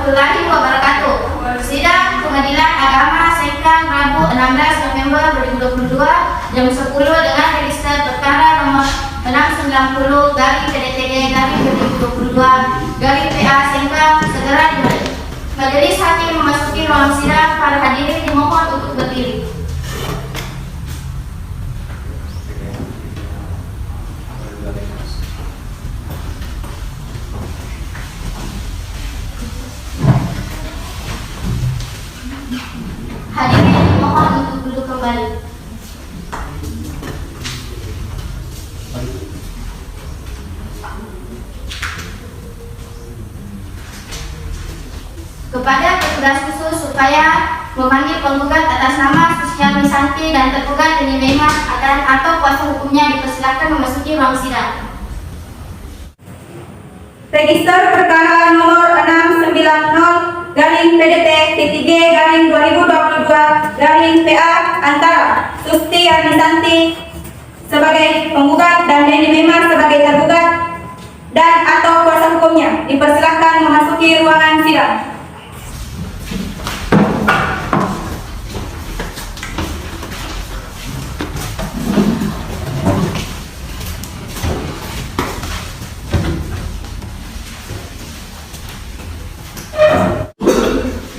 warahmatullahi wabarakatuh. Sidang Pengadilan Agama Sengkang Rabu 16 November 2022 jam 10 dengan register perkara nomor 690/PDTG/2022/PA Sengkang segera dimulai. Majelis hakim memasuki ruang sidang. Para hadirin dimohon untuk berdiri. Hadirin dimohon untuk duduk kembali. Kepada petugas khusus supaya memanggil penggugat atas nama Susiani Santi dan tergugat Deni Memang atau kuasa hukumnya dipersilakan memasuki ruang sidang. Register perkara nomor 690/PDT-G/2022/PA antara Susiani Santi sebagai penggugat dan Deni Memang sebagai tergugat dan atau kuasa hukumnya dipersilakan memasuki ruangan sidang.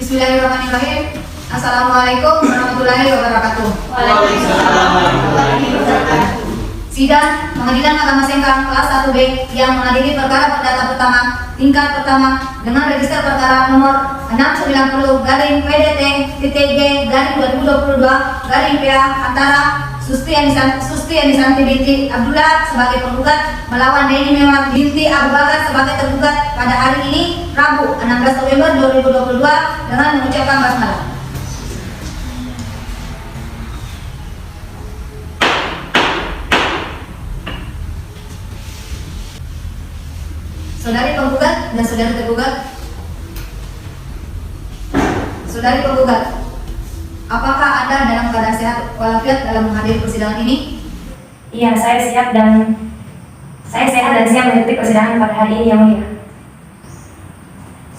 Bismillahirrahmanirrahim. Assalamualaikum warahmatullahi wabarakatuh. Waalaikumsalam warahmatullahi wabarakatuh. Sidang Pengadilan Agama Sengkang kelas 1B yang mengadili perkara perdata pertama tingkat pertama dengan register perkara nomor 690/PDT-G/2022/PA antara Sustiani Santi binti Abdullah sebagai penggugat melawan Deni Memang binti Abu Bakar sebagai tergugat pada hari ini Rabu 16 November 2022 dengan mengucapkan basmalah. Saudari penggugat dan saudari tergugat. Saudari penggugat, apakah Anda dalam keadaan sehat walafiat dalam menghadiri persidangan ini? Iya, saya sehat dan siap mengikuti persidangan pada hari ini, Yang Mulia.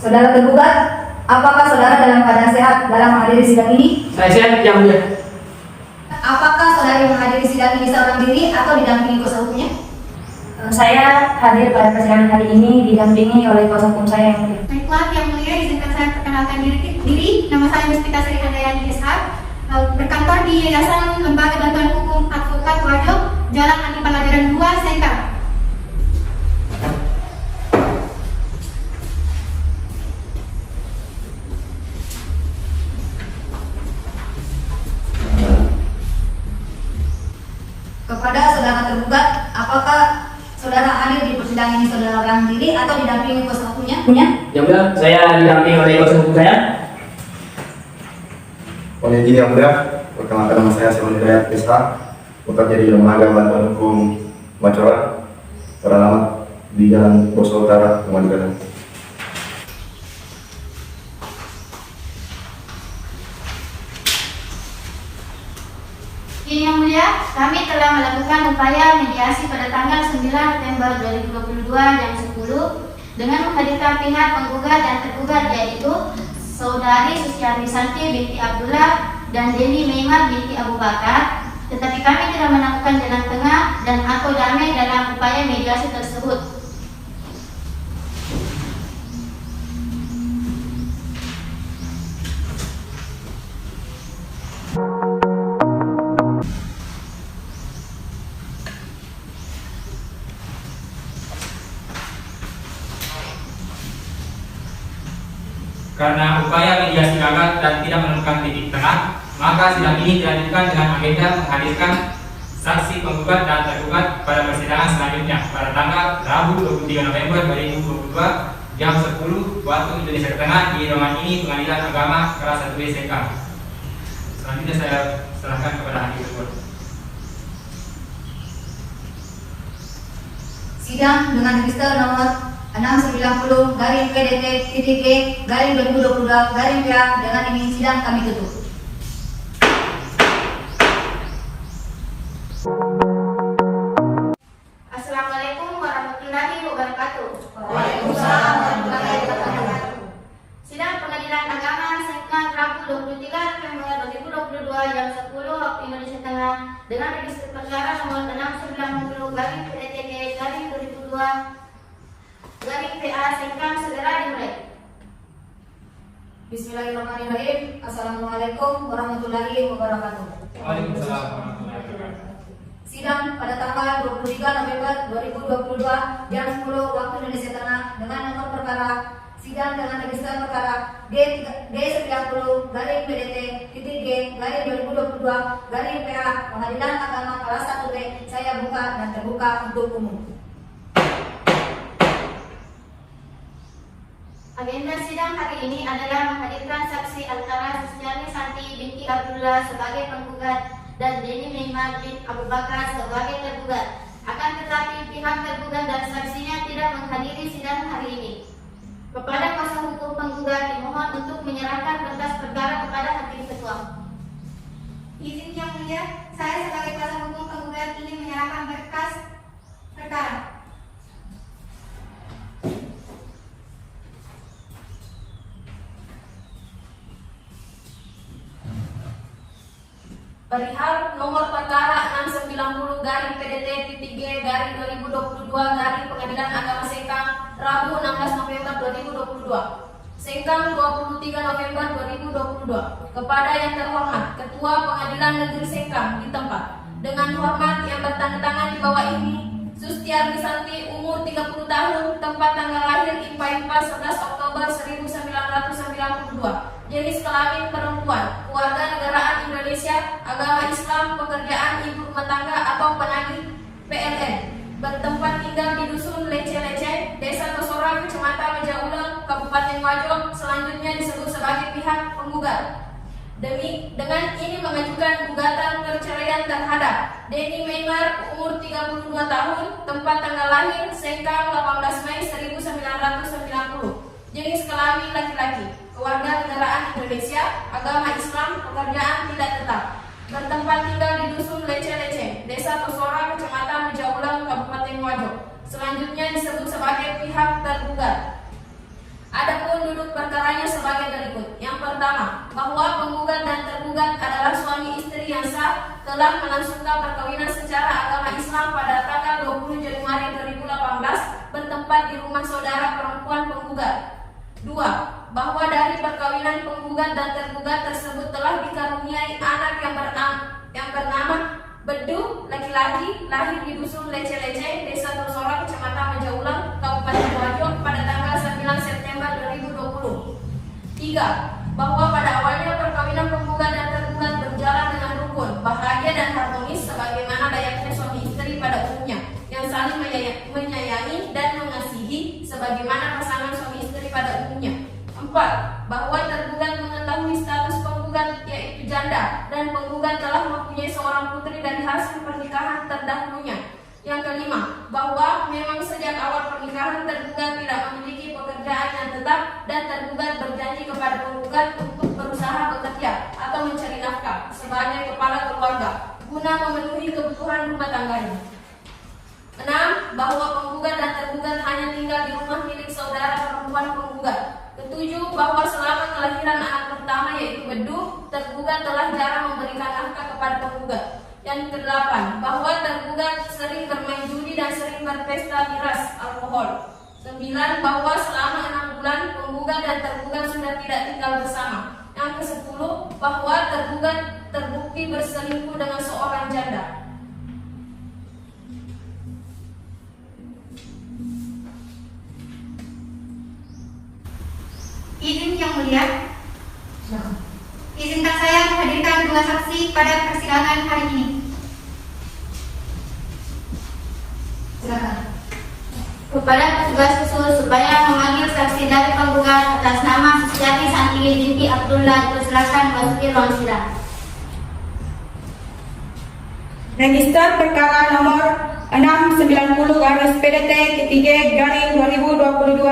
Saudara tergugat, apakah saudara dalam keadaan sehat dalam menghadiri sidang ini? Saya sehat, Yang Mulia. Apakah saudari menghadiri sidang ini seorang diri atau didampingi kuasa hukumnya? Saya hadir pada persidangan hari ini didampingi oleh kuasa hukum saya, Yang Mulia. Baiklah, Yang Mulia, izinkan saya perkenalkan diri. Nama saya Muspika Sri Handayani SH, berkantor di Yayasan Lembaga Bantuan Hukum Advokat Wajo, Jalan Andi Pelajaran 2, Sengkang. Kepada saudara tergugat, apakah saudara hadir di persidangan ini seorang diri atau didampingi kuasa hukumnya? Yang Mulia, saya didampingi oleh kuasa hukum saya. Mohon izin Yang Mulia, perkenalkan nama saya Simon Hidayat SH, bekerja di Lembaga Bantuan Hukum Macora, beralamat di Jalan Boso Utara, Kemandiran. Yang Mulia, kami telah melakukan upaya mediasi pada tanggal 9 November 2022 jam 10 dengan menghadirkan pihak penggugat dan tergugat, yaitu Saudari Susiani Santi binti Abdullah dan Deni Memang binti Abu Bakar. Tetapi kami tidak menemukan jalan tengah dan atau damai dalam upaya mediasi tersebut. Karena upaya mediasi gagal dan tidak menemukan titik tengah, maka sidang ini dilanjutkan dengan agenda menghadirkan saksi penggugat dan tergugat pada persidangan selanjutnya pada tanggal Rabu 23 November 2022 jam 10 waktu Indonesia Tengah di ruangan ini Pengadilan Agama kelas 1B Sengkang. Selanjutnya saya serahkan kepada hakim tersebut. Sidang dengan register nomor 690/PDT-G/2022/PA dengan ini sidang kami tutup. Assalamualaikum warahmatullahi wabarakatuh. Waalaikumsalam warahmatullahi wabarakatuh. Sidang Pengadilan Agama Sengkang Rabu 23 November 2022 jam 10 waktu Indonesia Tengah dengan register perkara nomor 690/PDTK/2002 PA Sengkang segera dimulai. Bismillahirrahmanirrahim. Assalamualaikum warahmatullahi wabarakatuh. Waalaikumsalam warahmatullahi wabarakatuh. Sidang pada tanggal 23 November 2022 jam 10 waktu Indonesia Tengah dengan nomor perkara sidang dengan register perkara D90-PDT-G-2022 Pengadilan Agama kelas 1B saya buka dan terbuka untuk umum. Agenda sidang hari ini adalah menghadirkan saksi antara Sustiani Santi binti Abdullah sebagai penggugat dan Deni Memar bin Abu Bakar sebagai tergugat. Akan tetapi pihak tergugat dan saksinya tidak menghadiri sidang hari ini. Kepada kuasa hukum penggugat dimohon untuk menyerahkan berkas perkara kepada hakim ketua. Izin yang mulia, saya sebagai kuasa hukum penggugat ingin menyerahkan berkas perkara. Perihal nomor perkara 690/PDT-G-2022 Pengadilan Agama Sengkang Rabu 16 November 2022 Sengkang 23 November 2022 kepada yang terhormat Ketua Pengadilan Negeri Sengkang di tempat dengan hormat yang bertanda tangan di bawah ini Sustiani Santi umur 30 tahun tempat tanggal lahir IPA 11 Oktober 1992 jenis kelamin perempuan, keluarga negaraan Indonesia, agama Islam, pekerjaan ibu rumah tangga atau penagih PLN, bertempat tinggal di dusun Lece-Lece, Desa Tosorang, Kecamatan Mejauleng, Kabupaten Wajo, selanjutnya disebut sebagai pihak penggugat. Dengan ini mengajukan gugatan perceraian terhadap Deni Memar umur 32 tahun, tempat tanggal lahir Sengkang 18 Mei 1990, jenis kelamin laki-laki, keluarga negaraan Indonesia, agama Islam, pekerjaan tidak tetap, bertempat tinggal di dusun Lece-Lece, Desa Tosorang, Kecamatan Mejauleng, Kabupaten Wajo, selanjutnya disebut sebagai pihak tergugat. Adapun duduk perkaranya sebagai berikut. Yang pertama, bahwa penggugat dan tergugat adalah suami istri yang sah telah melangsungkan perkawinan secara agama Islam pada tanggal 20 Januari 2018 bertempat di rumah saudara perempuan penggugat. 2. Bahwa dari perkawinan penggugat dan tergugat tersebut telah dikaruniai anak yang bernama Bedu, laki-laki, lahir di dusun Lece-Lece, Desa Tosorang, Kecamatan Mejauleng, Kabupaten Wajo pada tanggal 9 September 2020. 3. Bahwa pada awalnya perkawinan penggugat dan tergugat berjalan dengan rukun, bahagia dan harmonis sebagaimana layaknya suami istri pada umumnya, yang saling menyayangi dan mengasihi sebagaimana pasangan suami istri pada umumnya. 4. Bahwa tergugat mengetahui status penggugat yaitu janda dan penggugat telah mempunyai seorang putri dari hasil pernikahan terdahulunya. Yang kelima, bahwa memang sejak awal pernikahan tergugat tidak memiliki pekerjaan yang tetap dan tergugat berjanji kepada penggugat untuk berusaha bekerja atau mencari nafkah sebagai kepala keluarga guna memenuhi kebutuhan rumah tangganya. 6. Bahwa penggugat dan tergugat hanya tinggal di rumah milik saudara perempuan penggugat. 7. Bahwa selama kelahiran anak pertama yaitu Bedu, tergugat telah jarang memberikan nafkah kepada penggugat. Yang ke-8, bahwa tergugat sering bermain judi dan sering berpesta miras alkohol. 9. Bahwa selama 6 bulan penggugat dan tergugat sudah tidak tinggal bersama. Yang ke-10, bahwa tergugat terbukti berselingkuh dengan seorang janda. Izin yang mulia, izinkan saya menghadirkan dua saksi pada persidangan hari ini. Silakan. Kepada petugas khusus supaya memanggil saksi dari penggugat atas nama Sustiani Santi binti Abdullah, persilakan memasuki ruang sidang. Register perkara nomor 690/PDT-G-2022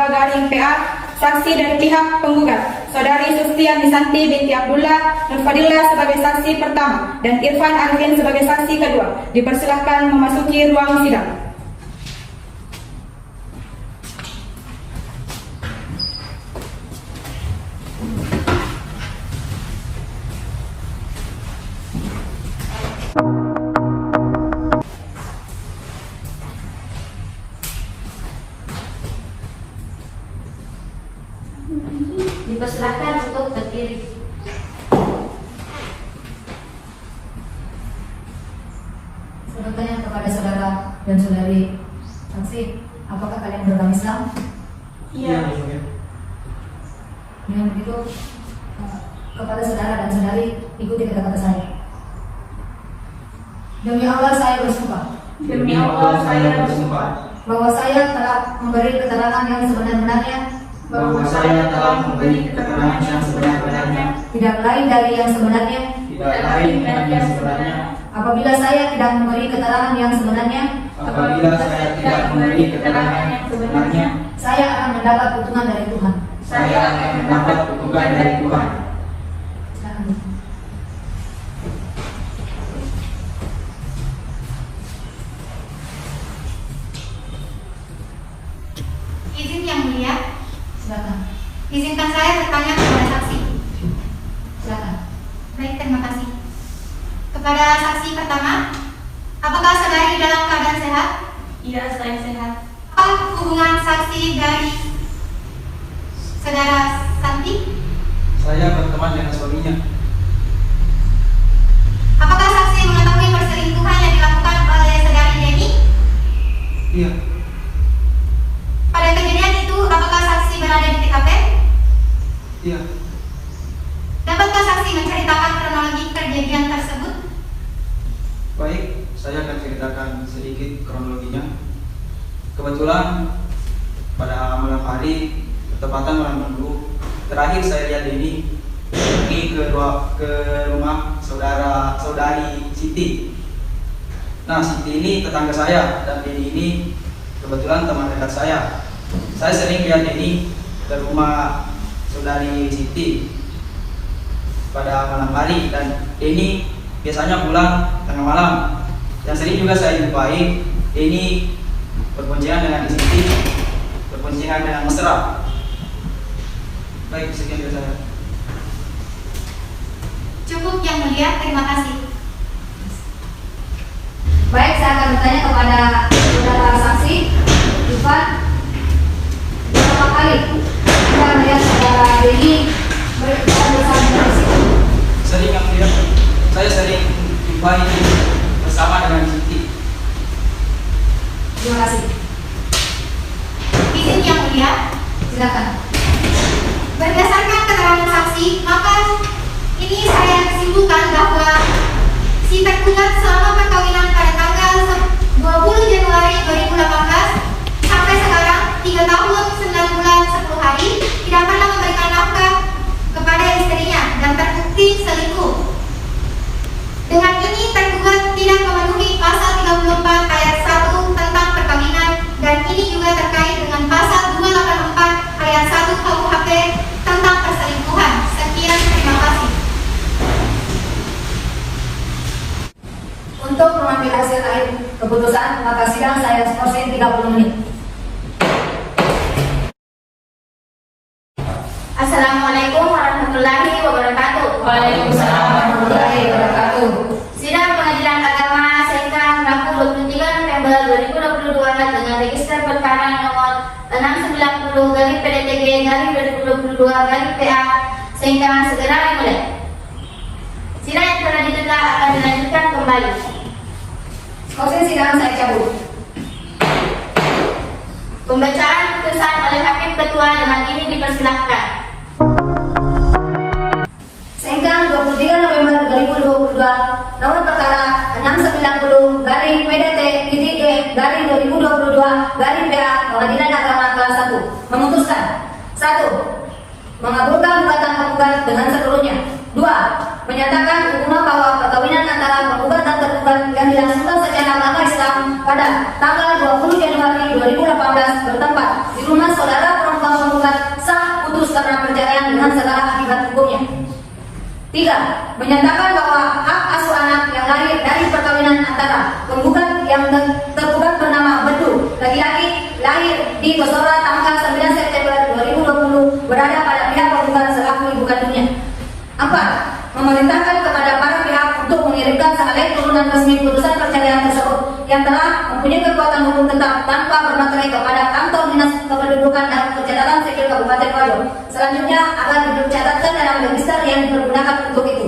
saksi dari pihak penggugat, Saudari Sustiani Santi binti Abdullah Nurfadillah sebagai saksi pertama dan Irfan Arifin sebagai saksi kedua. Dipersilahkan memasuki ruang sidang. Dipersilakan untuk berdiri. Saya bertanya kepada saudara dan saudari saksi, apakah kalian beragama Islam? Iya. Dengan begitu, kepada saudara dan saudari, ikuti kata-kata saya. Demi Allah saya bersumpah Demi Allah saya bersumpah bahwa saya telah memberi keterangan yang sebenar-benarnya, bahwa saya telah memberi keterangan yang sebenar-benarnya, tidak lain dari yang sebenarnya. tidak lain dari yang sebenarnya. Apabila saya tidak memberi keterangan yang sebenarnya, Apabila saya tidak memberi keterangan yang sebenarnya, saya akan mendapat keuntungan dari Tuhan. saya akan mendapat keuntungan dari Tuhan. Silakan. Izin yang mulia, Silakan. izinkan saya bertanya kepada saksi. Silakan. Baik, terima kasih. Kepada saksi pertama, apakah saudari dalam keadaan sehat? Iya, saya sehat. Apa hubungan saksi dari saudara Santi? Saya berteman dengan suaminya. Apakah saksi mengetahui perselingkuhan yang dilakukan oleh saudari Deni? Iya, Pada kejadian itu, apakah saksi berada di TKP? iya. Dapatkah saksi menceritakan kronologi kejadian tersebut? Baik, saya akan ceritakan sedikit kronologinya. Kebetulan pada malam hari, bertepatan malam minggu, terakhir saya lihat Denny pergi ke rumah saudari Siti. Nah, Siti ini tetangga saya dan Denny ini kebetulan teman dekat saya. Saya sering lihat Denny ke rumah saudari Siti pada malam hari, dan Denny biasanya pulang tengah malam. Yang sering juga saya jumpai Denny berboncengan dengan Siti, berboncengan dengan mesra. Baik, sekian dari saya. Cukup yang mulia, terima kasih. Baik, saya akan bertanya kepada saudara saksi, Ivan. Berapa kali Anda melihat saudara Denny bersama dengan Siti? Sering yang lihat, saya sering jumpai bersama dengan Siti. Terima kasih. Izin yang mulia, Silakan. berdasarkan keterangan saksi, maka ini saya simpulkan bahwa si tergugat selama perkawinan pada tanggal 20 Januari 2018 sampai sekarang 3 tahun 9 bulan 10 hari tidak pernah memberikan nafkah kepada istrinya dan terbukti selingkuh. Dengan ini tergugat tidak memenuhi pasal 34 ayat 1 tentang perkawinan, dan ini juga terkait dengan pasal 284 ayat 1 KUHP tentang perselingkuhan. Sekian, terima kasih. Untuk mengambil hasil akhir keputusan, maka sidang saya skorsing 30 menit. Assalamualaikum warahmatullahi wabarakatuh. Waalaikumsalam warahmatullahi wabarakatuh. Sidang Pengadilan Agama Sengkang Rabu 23 November 2022 dengan register perkara nomor 690/PDTG/2022/PA Sengkang segera dimulai. Sidang yang telah ditunda akan dilanjutkan kembali. Skorsing sidang saya cabut. Pembacaan putusan oleh Hakim Ketua dengan ini dipersilahkan. Sengkang 23 November 2022, nomor perkara 690/PDT-E/2022/PA Pengadilan Agama kelas 1 memutuskan: 1. Mengabulkan gugatan penggugat dengan seluruhnya. 2. Menyatakan hukuman bahwa perkawinan antara penggugat dan tergugat yang dilangsungkan secara agama Islam pada tanggal 20 Januari 2018 bertempat di rumah saudara perempuan penggugat sah putus karena perceraian dengan segala akibat hukumnya. 3. Menyatakan bahwa hak asuh anak yang lahir dari perkawinan antara penggugat yang tergugat bernama Bedu, laki-laki, lahir di Pesora tanggal 9 September 2020 berada pada pihak penggugat selaku ibu kandungnya. 4. Memerintahkan kepada para pihak untuk mengirimkan oleh turunan resmi putusan perceraian tersebut yang telah mempunyai kekuatan hukum tetap tanpa bermaterai kepada kantor dinas kependudukan dan pencatatan sipil Kabupaten Wajo. Selanjutnya akan dicatatkan dalam register yang dipergunakan untuk itu.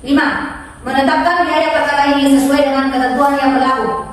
5. Menetapkan biaya perkara ini sesuai dengan ketentuan yang berlaku.